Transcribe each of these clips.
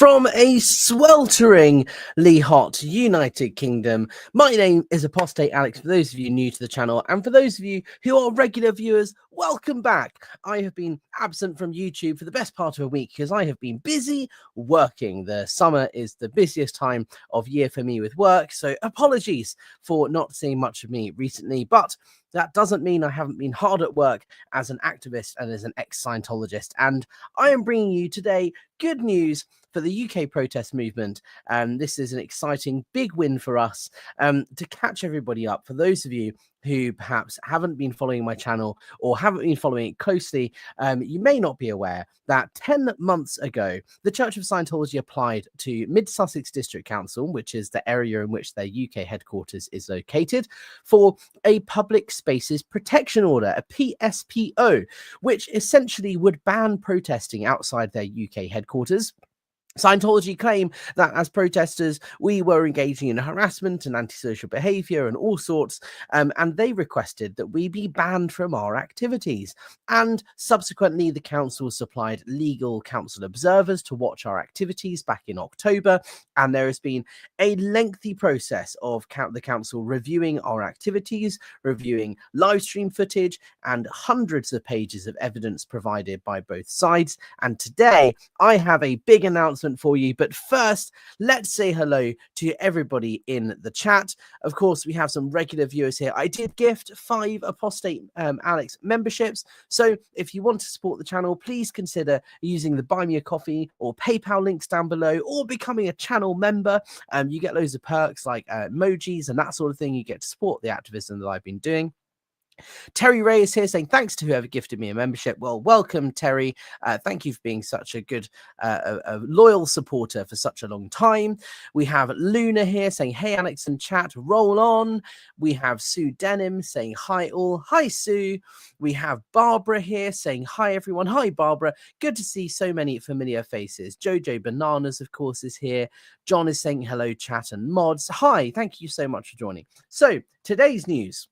From a swelteringly hot United Kingdom, my name is Apostate Alex, for those of you new to the channel, and for those of you who are regular viewers, welcome back. I have been absent from YouTube for the best part of a week because I have been busy working. The summer is the busiest time of year for me with work, so apologies for not seeing much of me recently, but that doesn't mean I haven't been hard at work as an activist and as an ex-Scientologist. And I am bringing you today good news for the UK protest movement. This is an exciting big win for us. To catch everybody up, for those of you who perhaps haven't been following my channel or haven't been following it closely, you may not be aware that 10 months ago, the Church of Scientology applied to Mid-Sussex District Council, which is the area in which their UK headquarters is located, for a public spaces protection order, a PSPO, which essentially would ban protesting outside their UK headquarters. Scientology claim that as protesters, we were engaging in harassment and antisocial behavior and all sorts, and they requested that we be banned from our activities. And subsequently, the council supplied legal council observers to watch our activities back in October, and there has been a lengthy process of the council reviewing our activities, reviewing live stream footage, and hundreds of pages of evidence provided by both sides. And today, I have a big announcement for you, but first let's say hello to everybody in the chat. Of course, we have some regular viewers here. I did gift 5 Apostate Alex memberships, so if you want to support the channel, please consider using the Buy Me a Coffee or PayPal links down below, or becoming a channel member. You get loads of perks like emojis and that sort of thing. You get to support the activism that I've been doing. Terry Ray is here saying thanks to whoever gifted me a membership. Well, welcome, Terry. Thank you for being such a good, a loyal supporter for such a long time. We have Luna here saying, hey, Alex and chat, roll on. We have Sue Denham saying hi all. Hi, Sue. We have Barbara here saying hi, everyone. Hi, Barbara. Good to see so many familiar faces. Jojo Bananas, of course, is here. John is saying hello, chat and mods. Hi, thank you so much for joining. So today's news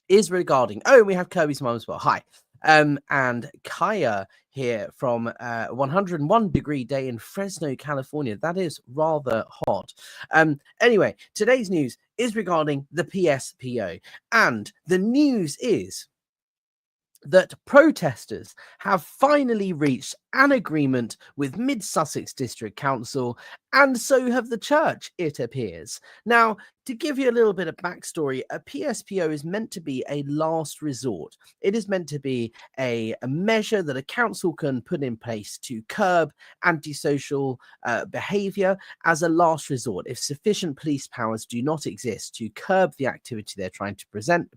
is regarding, we have Kirby's mom as well. Hi. And Kaya here from 101 degree day in Fresno, California. That is rather hot. Anyway, today's news is regarding the PSPO. And the news is that protesters have finally reached an agreement with Mid-Sussex District Council, and so have the church, it appears. Now, to give you a little bit of backstory, a PSPO is meant to be a last resort. It is meant to be a measure that a council can put in place to curb antisocial behavior as a last resort if sufficient police powers do not exist to curb the activity they're trying to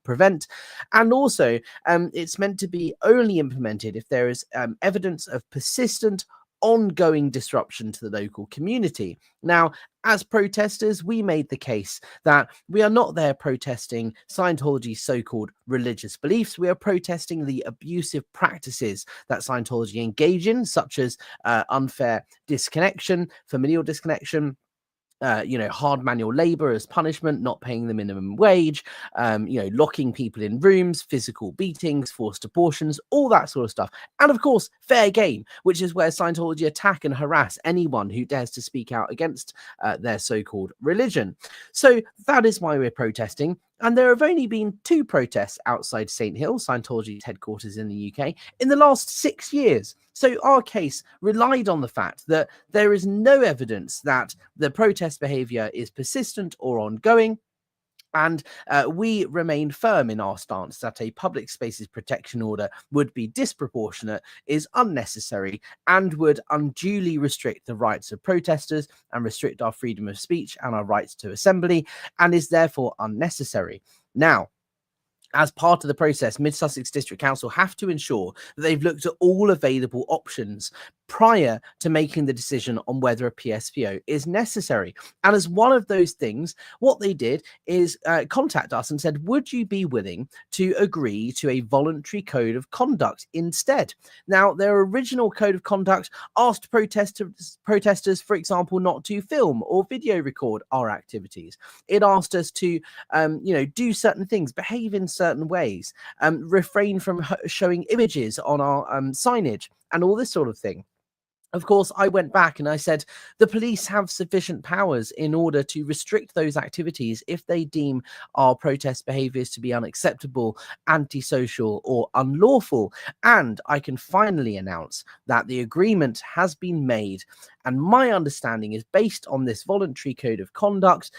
prevent. And also, it's meant to be only implemented if there is evidence of persistent, ongoing disruption to the local community. Now, as protesters, we made the case that we are not there protesting Scientology's so-called religious beliefs. We are protesting the abusive practices that Scientology engage in, such as unfair disconnection, familial disconnection, hard manual labor as punishment, not paying the minimum wage, locking people in rooms, physical beatings, forced abortions, all that sort of stuff. And of course, fair game, which is where Scientology attack and harass anyone who dares to speak out against their so-called religion. So that is why we're protesting. And there have only been 2 protests outside St. Hill, Scientology's headquarters in the UK, in the last 6 years. So our case relied on the fact that there is no evidence that the protest behavior is persistent or ongoing. And we remain firm in our stance that a public spaces protection order would be disproportionate, is unnecessary, and would unduly restrict the rights of protesters and restrict our freedom of speech and our rights to assembly, and is therefore unnecessary. Now, as part of the process, Mid-Sussex District Council have to ensure that they've looked at all available options prior to making the decision on whether a PSPO is necessary. And as one of those things, what they did is contact us and said, would you be willing to agree to a voluntary code of conduct instead? Now, their original code of conduct asked protesters, for example, not to film or video record our activities. It asked us to, do certain things, behave in certain ways, refrain from showing images on our signage, and all this sort of thing. Of course, I went back and I said the police have sufficient powers in order to restrict those activities if they deem our protest behaviours to be unacceptable, antisocial, or unlawful. And I can finally announce that the agreement has been made. And my understanding is based on this voluntary code of conduct,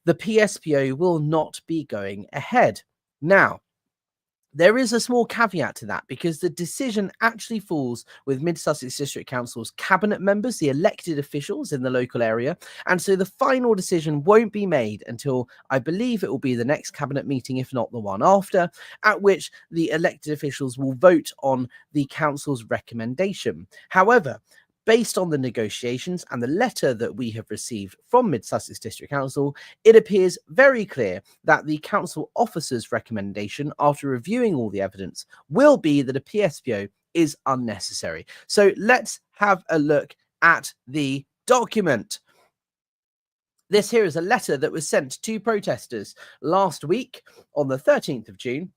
the PSPO will not be going ahead. Now, there is a small caveat to that because the decision actually falls with Mid-Sussex District Council's cabinet members, the elected officials in the local area. And so the final decision won't be made until I believe it will be the next cabinet meeting, if not the one after, at which the elected officials will vote on the council's recommendation. However, based on the negotiations and the letter that we have received from Mid-Sussex District Council, it appears very clear that the council officer's recommendation, after reviewing all the evidence, will be that a PSPO is unnecessary. So let's have a look at the document. This here is a letter that was sent to protesters last week on the 13th of June.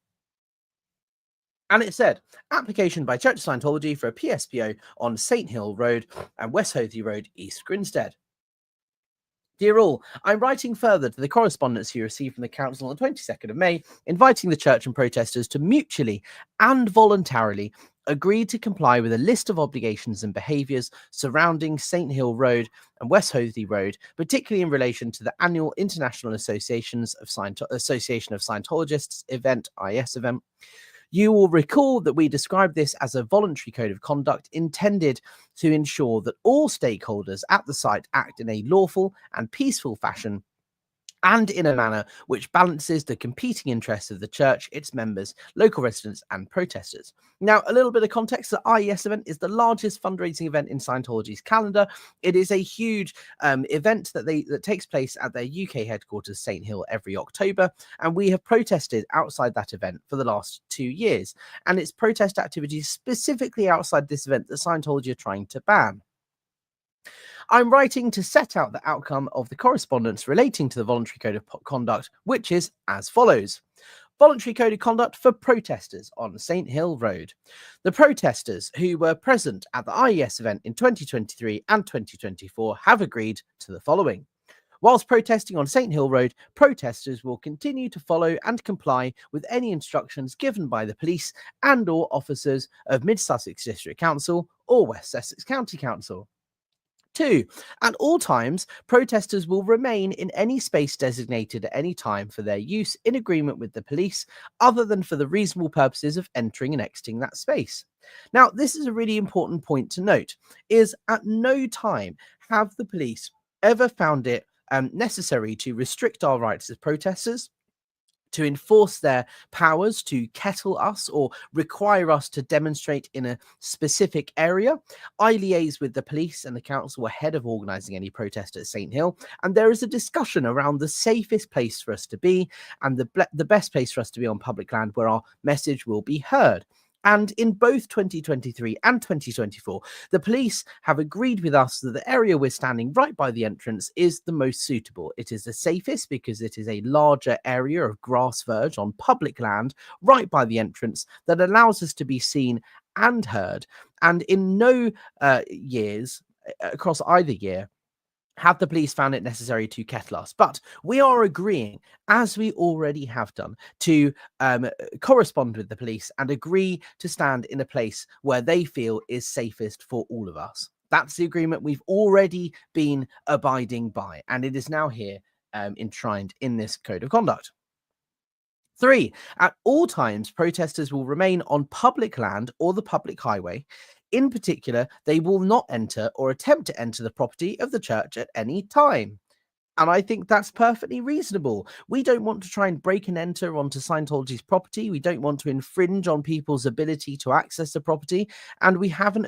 And it said, application by Church of Scientology for a PSPO on St. Hill Road and West Hoathly Road, East Grinstead. Dear all, I'm writing further to the correspondence you received from the council on the 22nd of May, inviting the church and protesters to mutually and voluntarily agree to comply with a list of obligations and behaviours surrounding St. Hill Road and West Hoathly Road, particularly in relation to the annual International Association of Scientologists event, IS event. You will recall that we described this as a voluntary code of conduct intended to ensure that all stakeholders at the site act in a lawful and peaceful fashion and in a manner which balances the competing interests of the church, its members, local residents, and protesters. Now, a little bit of context, the IES event is the largest fundraising event in Scientology's calendar. It is a huge event that takes place at their UK headquarters, St. Hill, every October, and we have protested outside that event for the last 2 years. And it's protest activities specifically outside this event that Scientology are trying to ban. I'm writing to set out the outcome of the correspondence relating to the voluntary code of conduct, which is as follows. Voluntary code of conduct for protesters on St. Hill Road. The protesters who were present at the IES event in 2023 and 2024 have agreed to the following. Whilst protesting on St. Hill Road, protesters will continue to follow and comply with any instructions given by the police and or officers of Mid-Sussex District Council or West Sussex County Council. 2. At all times, protesters will remain in any space designated at any time for their use in agreement with the police, other than for the reasonable purposes of entering and exiting that space. Now, this is a really important point to note, is at no time have the police ever found it necessary to restrict our rights as protesters, to enforce their powers to kettle us or require us to demonstrate in a specific area. I liaise with the police and the council ahead of organising any protest at St. Hill, and there is a discussion around the safest place for us to be and the best place for us to be on public land where our message will be heard. And in both 2023 and 2024, the police have agreed with us that the area we're standing right by the entrance is the most suitable. It is the safest because it is a larger area of grass verge on public land right by the entrance that allows us to be seen and heard. And in no years across either year have the police found it necessary to kettle us. But we are agreeing, as we already have done, to correspond with the police and agree to stand in a place where they feel is safest for all of us. That's the agreement we've already been abiding by, and it is now here enshrined in this code of conduct. 3. At all times, protesters will remain on public land or the public highway. In particular, they will not enter or attempt to enter the property of the church at any time. And I think that's perfectly reasonable. We don't want to try and break and enter onto Scientology's property. We don't want to infringe on people's ability to access the property. And we haven't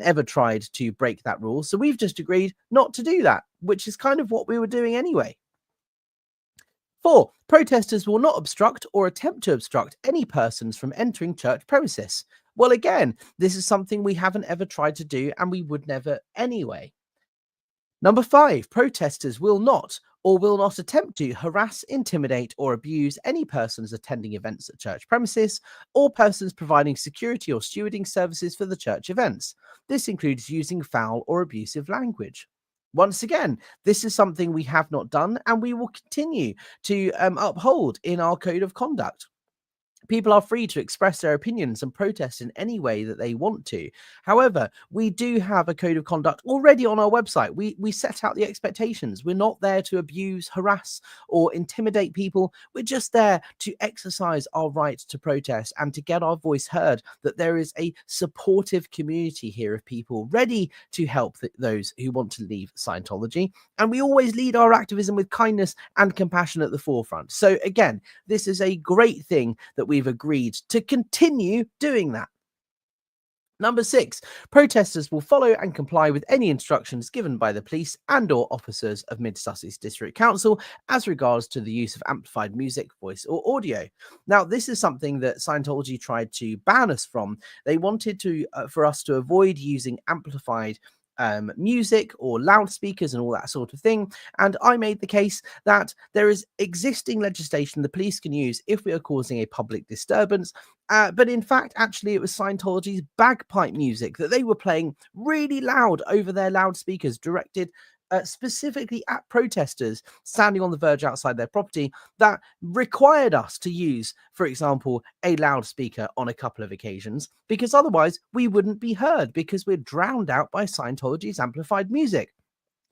ever tried to break that rule. So we've just agreed not to do that, which is kind of what we were doing anyway. 4. Protesters will not obstruct or attempt to obstruct any persons from entering church premises. Well, again, this is something we haven't ever tried to do, and we would never anyway. Number 5, protesters will not or will not attempt to harass, intimidate, or abuse any persons attending events at church premises or persons providing security or stewarding services for the church events. This includes using foul or abusive language. Once again, this is something we have not done and we will continue to uphold in our code of conduct. People are free to express their opinions and protest in any way that they want to. However, we do have a code of conduct already on our website. We set out the expectations. We're not there to abuse, harass, or intimidate people. We're just there to exercise our right to protest and to get our voice heard, that there is a supportive community here of people ready to help those who want to leave Scientology. And we always lead our activism with kindness and compassion at the forefront. So again, this is a great thing that we've agreed to continue doing that. Number 6, protesters will follow and comply with any instructions given by the police and or officers of Mid-Sussex District Council as regards to the use of amplified music, voice or audio. Now, this is something that Scientology tried to ban us from. They wanted to for us to avoid using amplified music or loudspeakers and all that sort of thing. And I made the case that there is existing legislation the police can use if we are causing a public disturbance. But in fact, actually, it was Scientology's bagpipe music that they were playing really loud over their loudspeakers, directed specifically at protesters standing on the verge outside their property, that required us to use, for example, a loudspeaker on a couple of occasions, because otherwise we wouldn't be heard because we're drowned out by Scientology's amplified music.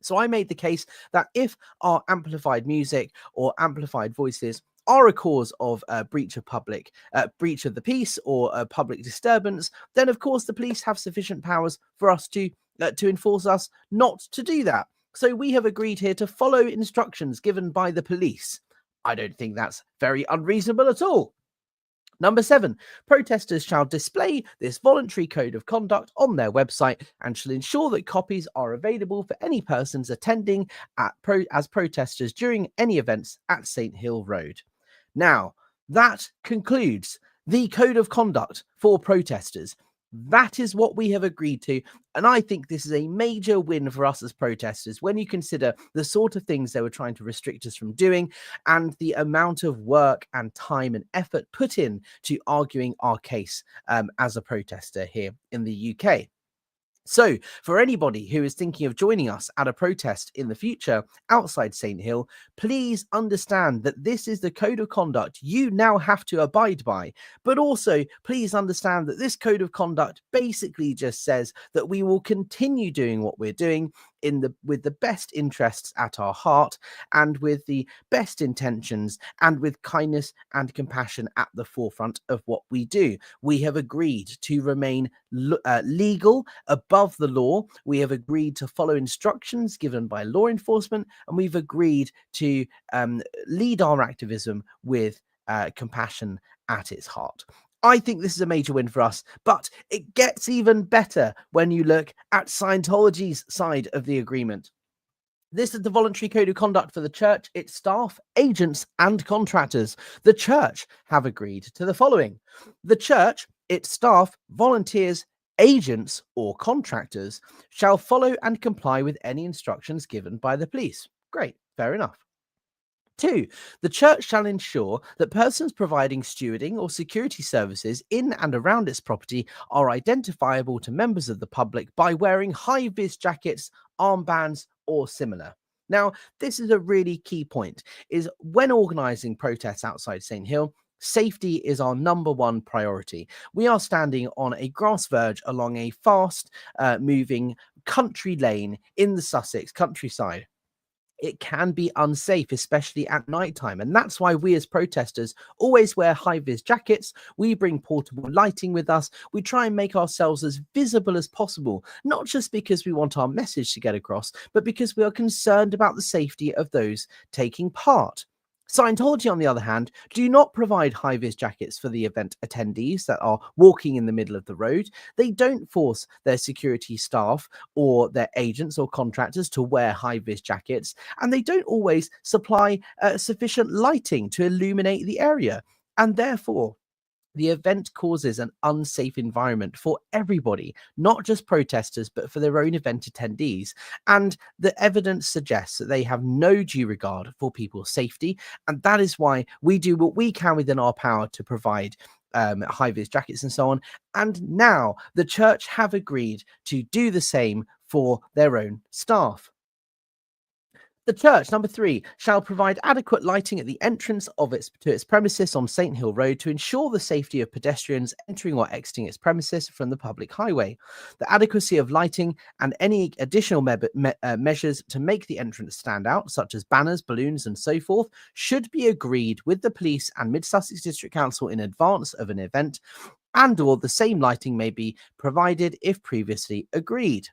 So I made the case that if our amplified music or amplified voices are a cause of breach of the peace or a public disturbance, then of course the police have sufficient powers for us to enforce us not to do that. So we have agreed here to follow instructions given by the police. I don't think that's very unreasonable at all. Number 7, protesters shall display this voluntary code of conduct on their website and shall ensure that copies are available for any persons attending as protesters during any events at St Hill Road. Now, that concludes the code of conduct for protesters. That is what we have agreed to. And I think this is a major win for us as protesters when you consider the sort of things they were trying to restrict us from doing and the amount of work and time and effort put in to arguing our case as a protester here in the UK. So, for anybody who is thinking of joining us at a protest in the future outside St Hill, please understand that this is the code of conduct you now have to abide by. But also, please understand that this code of conduct basically just says that we will continue doing what we're doing with the best interests at our heart and with the best intentions and with kindness and compassion at the forefront of what we do. We have agreed to remain legal, above the law. We have agreed to follow instructions given by law enforcement, and we've agreed to lead our activism with compassion at its heart. I think this is a major win for us, but it gets even better when you look at Scientology's side of the agreement. This is the voluntary code of conduct for the church, its staff, agents, and contractors. The church have agreed to the following. The church, its staff, volunteers, agents, or contractors shall follow and comply with any instructions given by the police. Great, fair enough. 2, the church shall ensure that persons providing stewarding or security services in and around its property are identifiable to members of the public by wearing high-vis jackets, armbands, or similar. Now, this is a really key point, is when organising protests outside St Hill, safety is our number one priority. We are standing on a grass verge along a fast moving country lane in the Sussex countryside. It can be unsafe, especially at nighttime. And that's why we as protesters always wear high-vis jackets. We bring portable lighting with us. We try and make ourselves as visible as possible, not just because we want our message to get across, but because we are concerned about the safety of those taking part. Scientology, on the other hand, do not provide high-vis jackets for the event attendees that are walking in the middle of the road. They don't force their security staff or their agents or contractors to wear high-vis jackets, and they don't always supply sufficient lighting to illuminate the area. And therefore, The event causes an unsafe environment for everybody, not just protesters, but for their own event attendees. And the evidence suggests that they have no due regard for people's safety. And that is why we do what we can within our power to provide high-vis jackets and so on. And now the church have agreed to do the same for their own staff. The church, number 3, shall provide adequate lighting at the entrance of its premises on St Hill Road to ensure the safety of pedestrians entering or exiting its premises from the public highway. The adequacy of lighting and any additional measures to make the entrance stand out, such as banners, balloons, and so forth, should be agreed with the police and Mid-Sussex District Council in advance of an event, and/or the same lighting may be provided if previously agreed.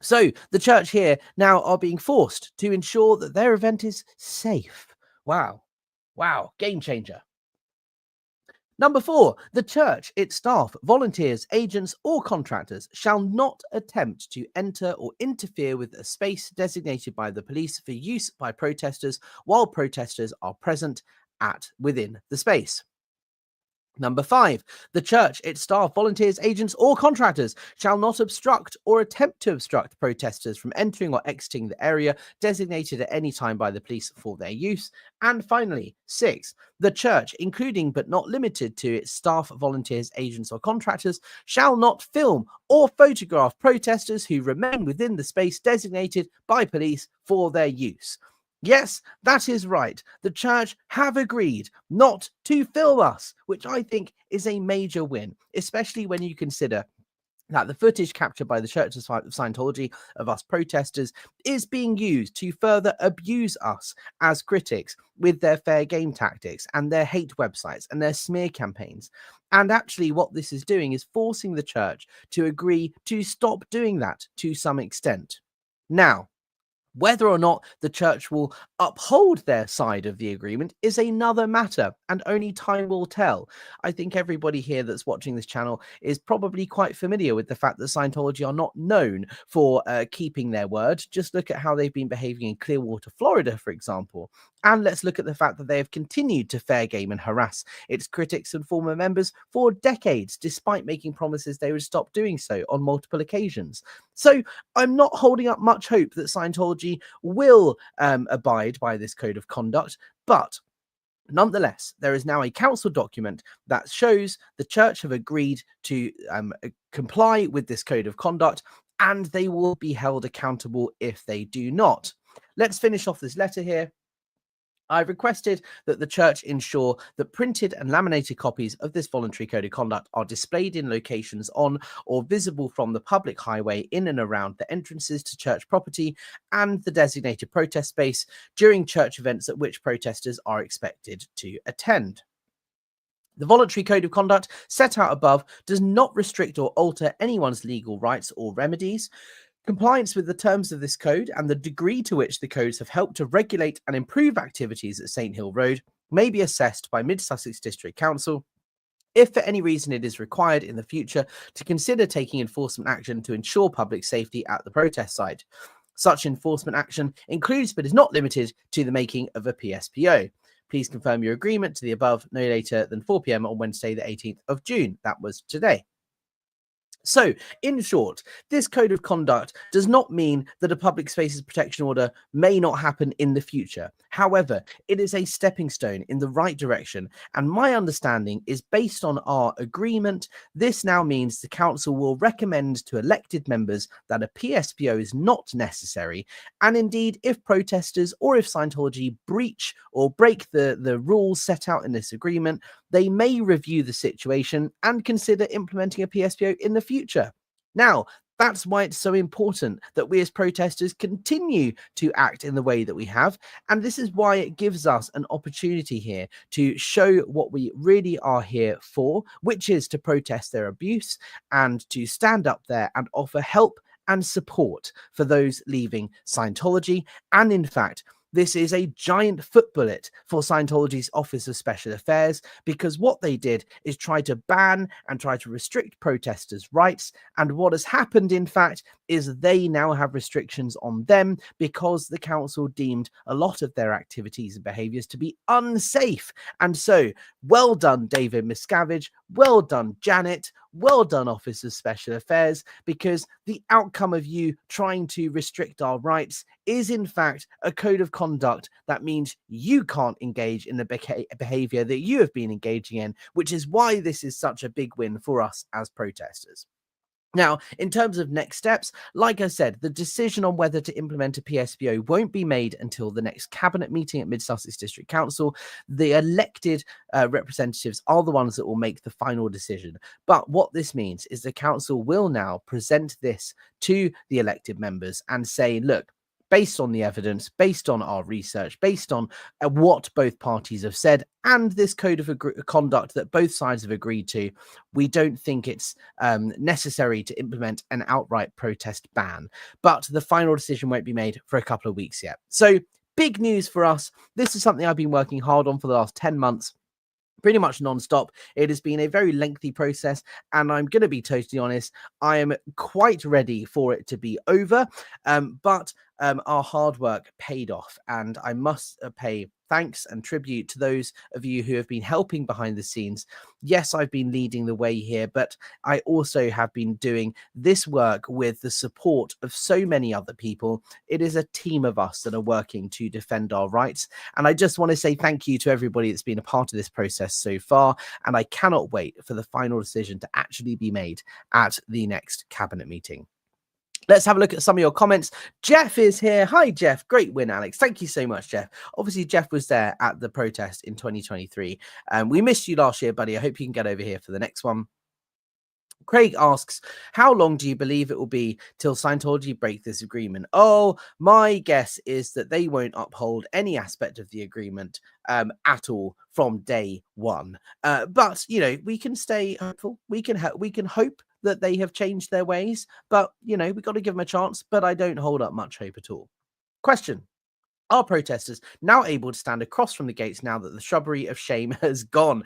So the church here now are being forced to ensure that their event is safe. Wow. Wow. Game changer. Number 4, the church, its staff, volunteers, agents, or contractors shall not attempt to enter or interfere with a space designated by the police for use by protesters while protesters are present within the space. Number 5, the church, its staff, volunteers, agents, or contractors shall not obstruct or attempt to obstruct protesters from entering or exiting the area designated at any time by the police for their use. And finally, 6, the church, including but not limited to its staff, volunteers, agents, or contractors, shall not film or photograph protesters who remain within the space designated by police for their use. Yes, that is right. The church have agreed not to film us, which I think is a major win, especially when you consider that the footage captured by the Church of Scientology of us protesters is being used to further abuse us as critics with their fair game tactics and their hate websites and their smear campaigns. And actually what this is doing is forcing the church to agree to stop doing that to some extent. Now, whether or not the church will uphold their side of the agreement is another matter, and only time will tell. I think everybody here that's watching this channel is probably quite familiar with the fact that Scientology are not known for keeping their word. Just look at how they've been behaving in Clearwater, Florida, for example. And let's look at the fact that they have continued to fair game and harass its critics and former members for decades, despite making promises they would stop doing so on multiple occasions. So I'm not holding up much hope that Scientology will abide by this code of conduct, but nonetheless, there is now a council document that shows the church have agreed to comply with this code of conduct, and they will be held accountable if they do not. Let's finish off this letter here. I've requested that the church ensure that printed and laminated copies of this voluntary code of conduct are displayed in locations on or visible from the public highway in and around the entrances to church property and the designated protest space during church events at which protesters are expected to attend. The voluntary code of conduct set out above does not restrict or alter anyone's legal rights or remedies. Compliance with the terms of this code and the degree to which the codes have helped to regulate and improve activities at St Hill Road may be assessed by Mid-Sussex District Council if for any reason it is required in the future to consider taking enforcement action to ensure public safety at the protest site. Such enforcement action includes but is not limited to the making of a PSPO. Please confirm your agreement to the above no later than 4 p.m. on Wednesday the 18th of June. That was today. So, in short, this code of conduct does not mean that a public spaces protection order may not happen in the future. However, it is a stepping stone in the right direction, and my understanding is based on our agreement. This now means the council will recommend to elected members that a PSPO is not necessary, and indeed, if protesters or if Scientology breach or break the rules set out in this agreement, they may review the situation and consider implementing a PSPO in the future. Now, that's why it's so important that we as protesters continue to act in the way that we have. And this is why it gives us an opportunity here to show what we really are here for, which is to protest their abuse and to stand up there and offer help and support for those leaving Scientology. And in fact, This is a giant foot bullet for Scientology's Office of Special Affairs, because what they did is try to ban and try to restrict protesters' rights. And what has happened, in fact, is they now have restrictions on them because the council deemed a lot of their activities and behaviors to be unsafe. And so, well done, David Miscavige. Well done, Janet. Well done, Office of Special Affairs, because the outcome of you trying to restrict our rights is, in fact, a code of conduct that means you can't engage in the behavior that you have been engaging in, which is why this is such a big win for us as protesters. Now, in terms of next steps, like I said, the decision on whether to implement a PSPO won't be made until the next cabinet meeting at Mid-Sussex District Council. The elected representatives are the ones that will make the final decision. But what this means is the council will now present this to the elected members and say, look, based on the evidence, based on our research, based on what both parties have said, and this code of conduct that both sides have agreed to, we don't think it's necessary to implement an outright protest ban. But the final decision won't be made for a couple of weeks yet. So big news for us. This is something I've been working hard on for the last 10 months. Pretty much non-stop. It has been a very lengthy process, and I'm going to be totally honest, I am quite ready for it to be over, but our hard work paid off, and I must pay thanks and tribute to those of you who have been helping behind the scenes. Yes, I've been leading the way here, but I also have been doing this work with the support of so many other people. It is a team of us that are working to defend our rights, and I just want to say thank you to everybody that's been a part of this process so far, and I cannot wait for the final decision to actually be made at the next cabinet meeting. Let's have a look at some of your comments. Jeff is here. Hi, Jeff. Great win, Alex. Thank you so much, Jeff. Obviously, Jeff was there at the protest in 2023. We missed you last year, buddy. I hope you can get over here for the next one. Craig asks, how long do you believe it will be till Scientology break this agreement? Oh, my guess is that they won't uphold any aspect of the agreement at all from day one. But, you know, we can stay hopeful. We can hope that they have changed their ways. But, you know, we've got to give them a chance. But I don't hold up much hope at all. Question. Are protesters now able to stand across from the gates now that the shrubbery of shame has gone?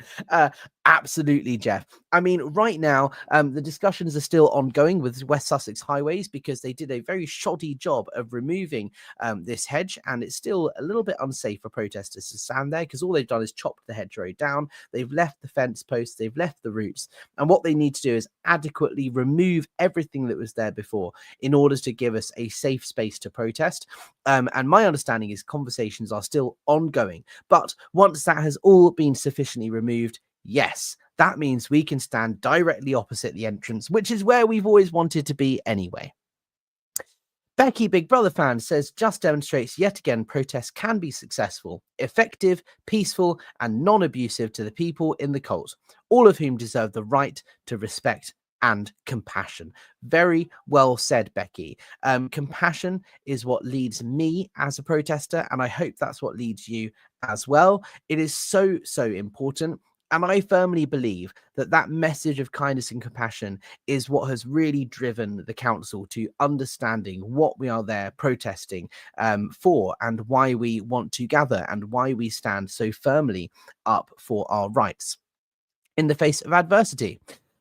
Absolutely, Jeff. I mean, right now, the discussions are still ongoing with West Sussex Highways because they did a very shoddy job of removing this hedge, and it's still a little bit unsafe for protesters to stand there because all they've done is chopped the hedgerow down. They've left the fence posts, they've left the roots, and what they need to do is adequately remove everything that was there before in order to give us a safe space to protest. And my understanding is conversations are still ongoing, but once that has all been sufficiently removed, yes, that means we can stand directly opposite the entrance, which is where we've always wanted to be anyway. Becky Big Brother fan says, just demonstrates yet again protests can be successful, effective, peaceful, and non-abusive to the people in the cult, all of whom deserve the right to respect and compassion. Very well said, Becky. Compassion is what leads me as a protester, and I hope that's what leads you as well. It is so important. And I firmly believe that that message of kindness and compassion is what has really driven the council to understanding what we are there protesting for, and why we want to gather, and why we stand so firmly up for our rights in the face of adversity.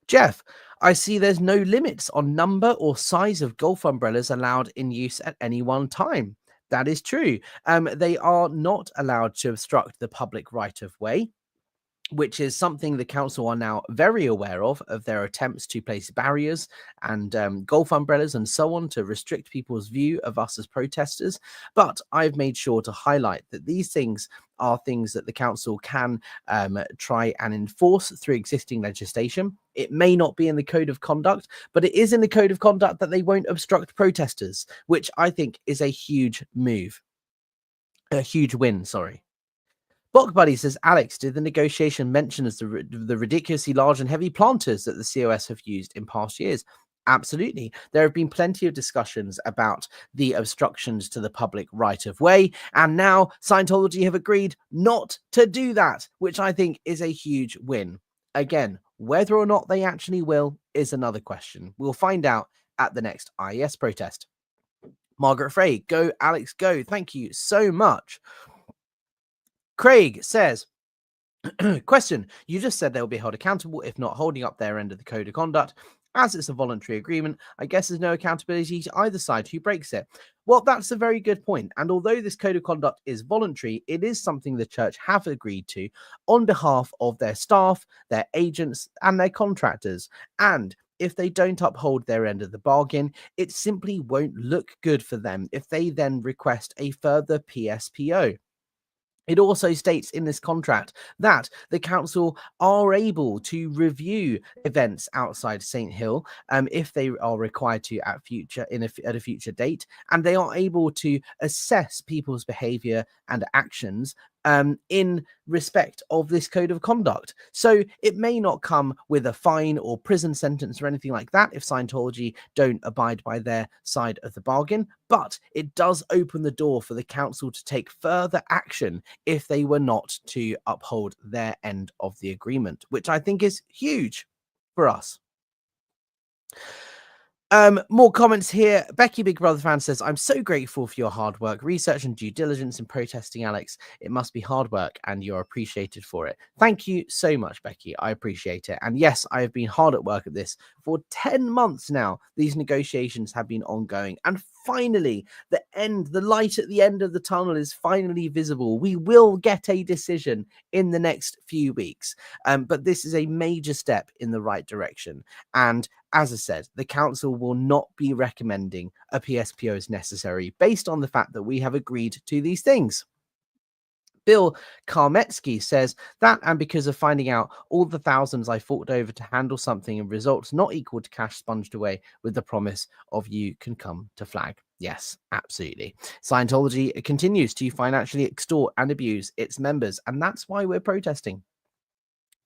Jeff, I see there's no limits on number or size of golf umbrellas allowed in use at any one time. That is true. They are not allowed to obstruct the public right of way, which is something the council are now very aware of their attempts to place barriers and golf umbrellas and so on to restrict people's view of us as protesters. But I've made sure to highlight that these things are things that the council can try and enforce through existing legislation. It may not be in the code of conduct, but it is in the code of conduct that they won't obstruct protesters, which I think is a huge move. A huge win, sorry. Bok Buddy says, Alex, did the negotiation mention as the ridiculously large and heavy planters that the COS have used in past years? Absolutely. There have been plenty of discussions about the obstructions to the public right of way, and now Scientology have agreed not to do that, which I think is a huge win. Again, whether or not they actually will is another question. We'll find out at the next IES protest. Margaret Frey, go Alex, go. Thank you so much. Craig says, question, you just said they will be held accountable if not holding up their end of the code of conduct. As it's a voluntary agreement, I guess there's no accountability to either side who breaks it. Well, that's a very good point. And although this code of conduct is voluntary, it is something the church have agreed to on behalf of their staff, their agents, and their contractors. And if they don't uphold their end of the bargain, it simply won't look good for them if they then request a further PSPO. It also states in this contract that the council are able to review events outside St Hill if they are required to at a future date, and they are able to assess people's behaviour and actions in respect of this code of conduct. So it may not come with a fine or prison sentence or anything like that if Scientology don't abide by their side of the bargain, but it does open the door for the council to take further action if they were not to uphold their end of the agreement, which I think is huge for us. More comments here. Becky Big Brother fan says, I'm so grateful for your hard work, research and due diligence in protesting, Alex. It must be hard work and you're appreciated for it. Thank you so much, Becky. I appreciate it. And yes, I have been hard at work at this for 10 months now. These negotiations have been ongoing, and finally the light at the end of the tunnel is finally visible. We will get a decision in the next few weeks, but this is a major step in the right direction. And as I said, the council will not be recommending a PSPO as necessary based on the fact that we have agreed to these things. Bill Karmetsky says that, and because of finding out all the thousands I forked over to handle something and results not equal to cash sponged away with the promise of you can come to flag. Yes, absolutely. Scientology continues to financially extort and abuse its members, and that's why we're protesting.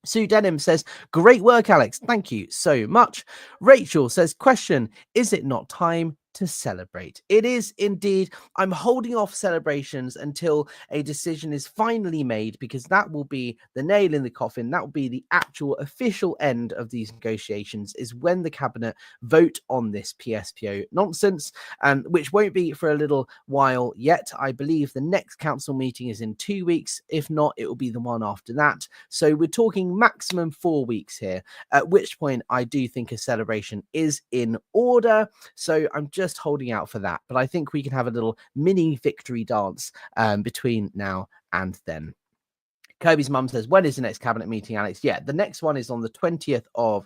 Sue Denham says, great work, Alex. Thank you so much. Rachel says, question, is it not time to celebrate? It is indeed. I'm holding off celebrations until a decision is finally made, because that will be the nail in the coffin. That will be the actual official end of these negotiations, is when the cabinet vote on this PSPO nonsense, which won't be for a little while yet. I believe the next council meeting is in 2 weeks. If not, it will be the one after that. So we're talking maximum 4 weeks here, at which point I do think a celebration is in order. So I'm just holding out for that, but I think we can have a little mini victory dance between now and then. Kirby's mum says, when is the next cabinet meeting, Alex? Yeah, the next one is on the 20th of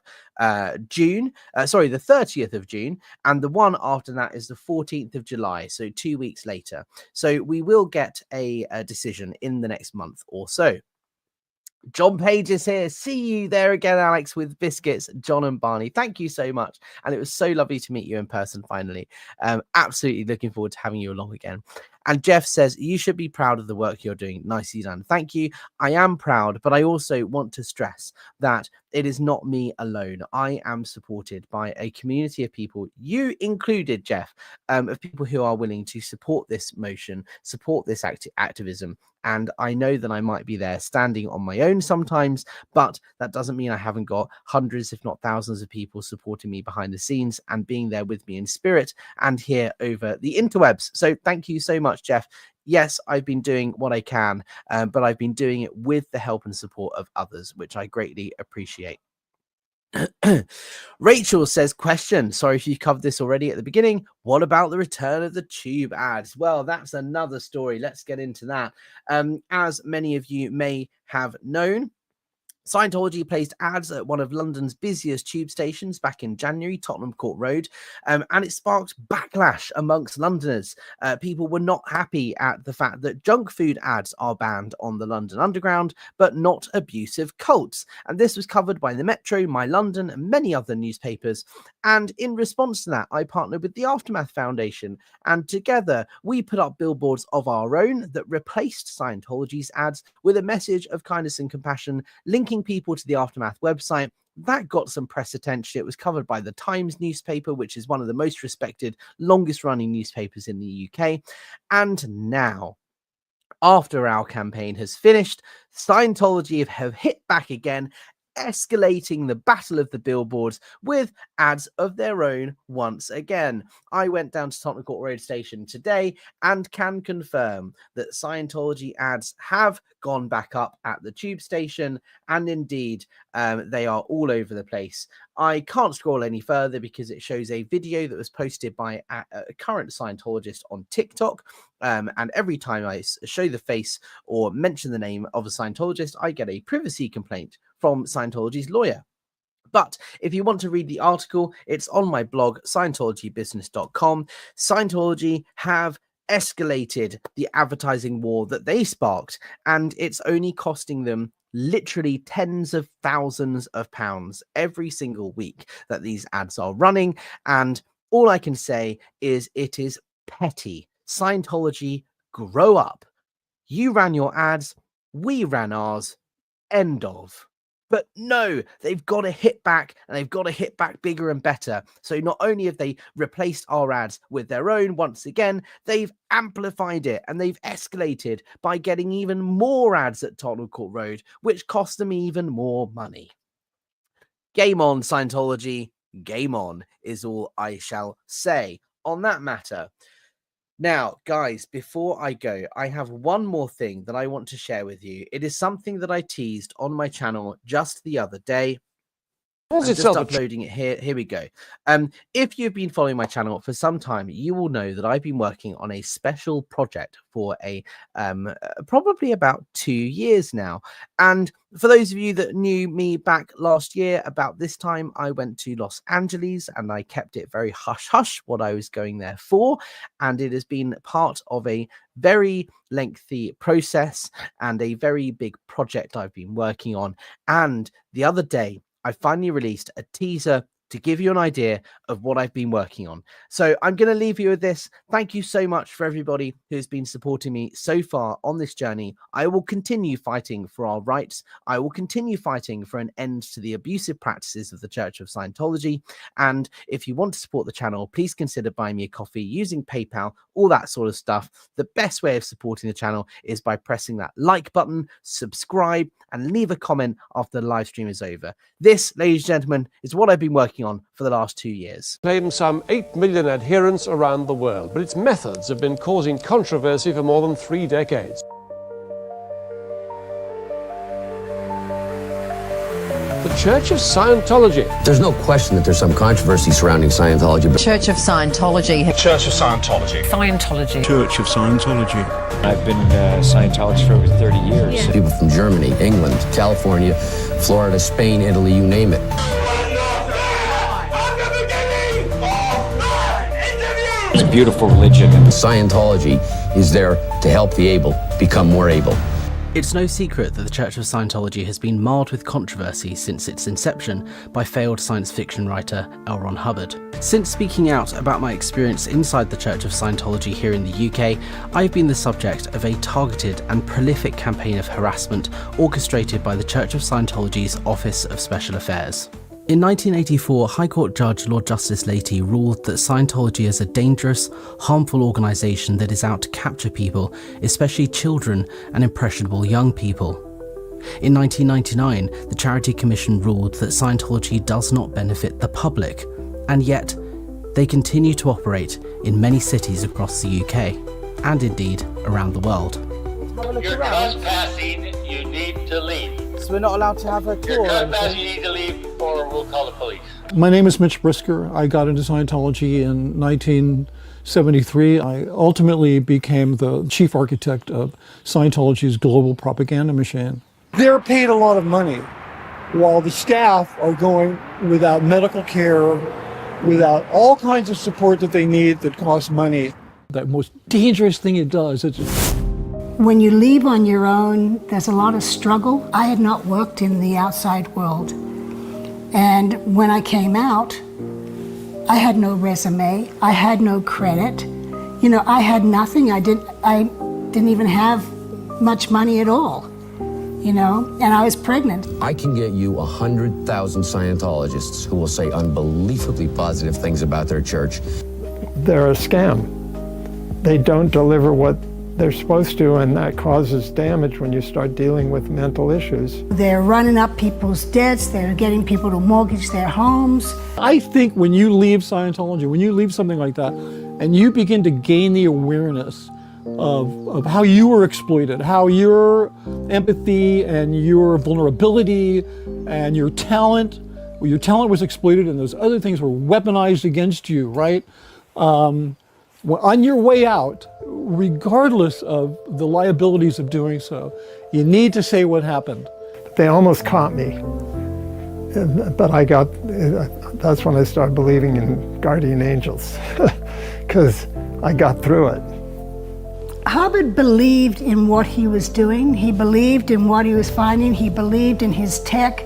June. Sorry, the 30th of June. And the one after that is the 14th of July. So 2 weeks later. So we will get a decision in the next month or so. John Page is here. See you there again, Alex, with biscuits, John and Barney. Thank you so much. And it was so lovely to meet you in person finally. Absolutely looking forward to having you along again. And Jeff says, you should be proud of the work you're doing. Nicely done. Thank you. I am proud, but I also want to stress that it is not me alone. I am supported by a community of people, you included, Jeff, of people who are willing to support this motion, support this activism. And I know that I might be there standing on my own sometimes, but that doesn't mean I haven't got hundreds, if not thousands of people supporting me behind the scenes and being there with me in spirit and here over the interwebs. So thank you so much, Jeff. Yes, I've been doing what I can, but I've been doing it with the help and support of others, which I greatly appreciate. Rachel says, question, sorry if you covered this already at the beginning, what about the return of the tube ads? Well, that's another story. Let's get into that. As many of you may have known, Scientology placed ads at one of London's busiest tube stations back in January, Tottenham Court Road, and it sparked backlash amongst Londoners. People were not happy at the fact that junk food ads are banned on the London Underground, but not abusive cults. And this was covered by the Metro, My London, and many other newspapers. And in response to that, I partnered with the Aftermath Foundation, and together we put up billboards of our own that replaced Scientology's ads with a message of kindness and compassion, linking people to the Aftermath website. That got some press attention. It was covered by the Times newspaper, which is one of the most respected, longest running newspapers in the UK. And now, after our campaign has finished, Scientology have hit back again. escalating the battle of the billboards with ads of their own once again. I went down to Tottenham Court Road Station today and can confirm that Scientology ads have gone back up at the tube station, and indeed they are all over the place. I can't scroll any further because it shows a video that was posted by a current Scientologist on TikTok, and every time I show the face or mention the name of a Scientologist, I get a privacy complaint from Scientology's lawyer. But if you want to read the article, it's on my blog, scientologybusiness.com. Scientology have escalated the advertising war that they sparked, and it's only costing them literally tens of thousands of pounds every single week that these ads are running. And all I can say is it is petty. Scientology, grow up. You ran your ads, we ran ours. End of. But no, they've got to hit back, and they've got to hit back bigger and better. So not only have they replaced our ads with their own once again, they've amplified it and they've escalated by getting even more ads at Tottenham Court Road, which cost them even more money. Game on, Scientology. Game on is all I shall say on that matter. Now, guys, before I go, I have one more thing that I want to share with you. It is something that I teased on my channel just the other day. I'm just uploading it here. Here we go. If you've been following my channel for some time, you will know that I've been working on a special project for a probably about 2 years now. And for those of you that knew me back last year, about this time, I went to Los Angeles and I kept it very hush-hush what I was going there for. And it has been part of a very lengthy process and a very big project I've been working on. And the other day, I finally released a teaser to give you an idea of what I've been working on. So I'm going to leave you with this. Thank you so much for everybody who's been supporting me so far on this journey. I will continue fighting for our rights. I will continue fighting for an end to the abusive practices of the Church of Scientology. And if you want to support the channel, please consider buying me a coffee using PayPal, all that sort of stuff. The best way of supporting the channel is by pressing that like button, subscribe, and leave a comment after the live stream is over. This, ladies and gentlemen, is what I've been working on for the last 2 years. Claims some 8 million adherents around the world, but its methods have been causing controversy for more than 3 decades. The Church of Scientology. There's no question that there's some controversy surrounding Scientology. But Church of Scientology. Church of Scientology. Scientology. Church of Scientology. I've been a Scientologist for over 30 years. Yeah. people from Germany, England, California, Florida, Spain, Italy, you name it. It's a beautiful religion. Scientology is there to help the able become more able. It's no secret that the Church of Scientology has been marred with controversy since its inception by failed science fiction writer L. Ron Hubbard. Since speaking out about my experience inside the Church of Scientology here in the UK, I've been the subject of a targeted and prolific campaign of harassment orchestrated by the Church of Scientology's Office of Special Affairs. In 1984, High Court Judge Lord Justice Leahy ruled that Scientology is a dangerous, harmful organisation that is out to capture people, especially children and impressionable young people. In 1999, the Charity Commission ruled that Scientology does not benefit the public, and yet they continue to operate in many cities across the UK, and indeed around the world. You're trespassing, you need to leave. So we're not allowed to have a tour. You're trespassing, you need to leave, or we'll call the police. My name is Mitch Brisker. I got into Scientology in 1973. I ultimately became the chief architect of Scientology's global propaganda machine. They're paid a lot of money while the staff are going without medical care, without all kinds of support that they need that costs money. The most dangerous thing it does is when you leave on your own, there's a lot of struggle. I had not worked in the outside world. And when I came out, I had no resume. I had no credit. You know, I had nothing. I didn't even have much money at all, you know, and I was pregnant. I can get you 100,000 Scientologists who will say unbelievably positive things about their church. They're a scam. They don't deliver what they're supposed to, and that causes damage when you start dealing with mental issues. They're running up people's debts, they're getting people to mortgage their homes. I think when you leave Scientology, when you leave something like that, and you begin to gain the awareness of how you were exploited, how your empathy and your vulnerability and your talent was exploited, and those other things were weaponized against you, right? On your way out, regardless of the liabilities of doing so, you need to say what happened. They almost caught me, but that's when I started believing in guardian angels, because I got through it. Hubbard believed in what he was doing. He believed in what he was finding. He believed in his tech,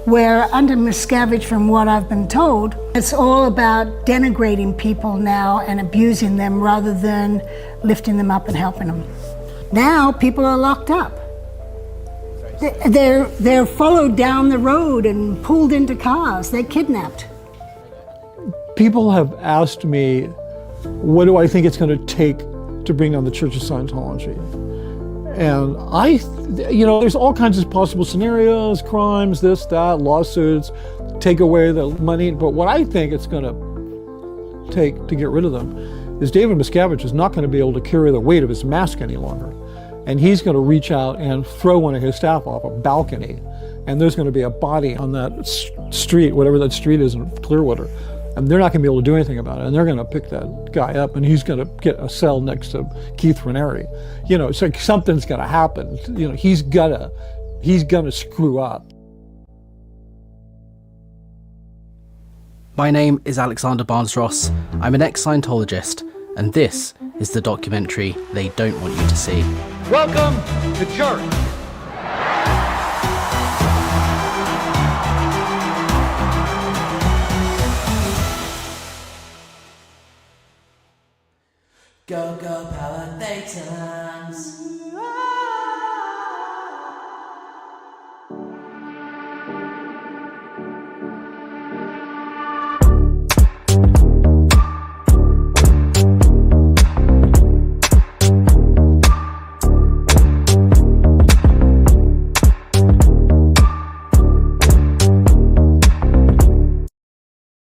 where under Miscavige, from what I've been told, it's all about denigrating people now and abusing them rather than lifting them up and helping them. Now people are locked up. They're followed down the road and pulled into cars. They're kidnapped. People have asked me, what do I think it's going to take to bring down the Church of Scientology? And there's all kinds of possible scenarios, crimes, this, that, lawsuits, take away the money. But what I think it's going to take to get rid of them is David Miscavige is not going to be able to carry the weight of his mask any longer. And he's going to reach out and throw one of his staff off a balcony. And there's going to be a body on that street, whatever that street is in Clearwater. And they're not going to be able to do anything about it. And they're going to pick that guy up, and he's going to get a cell next to Keith Raniere. It's like something's going to happen. He's gonna screw up. My name is Alexander Barnes-Ross. I'm an ex-Scientologist, and this is the documentary they don't want you to see. Welcome to church. Go, go, power, theta.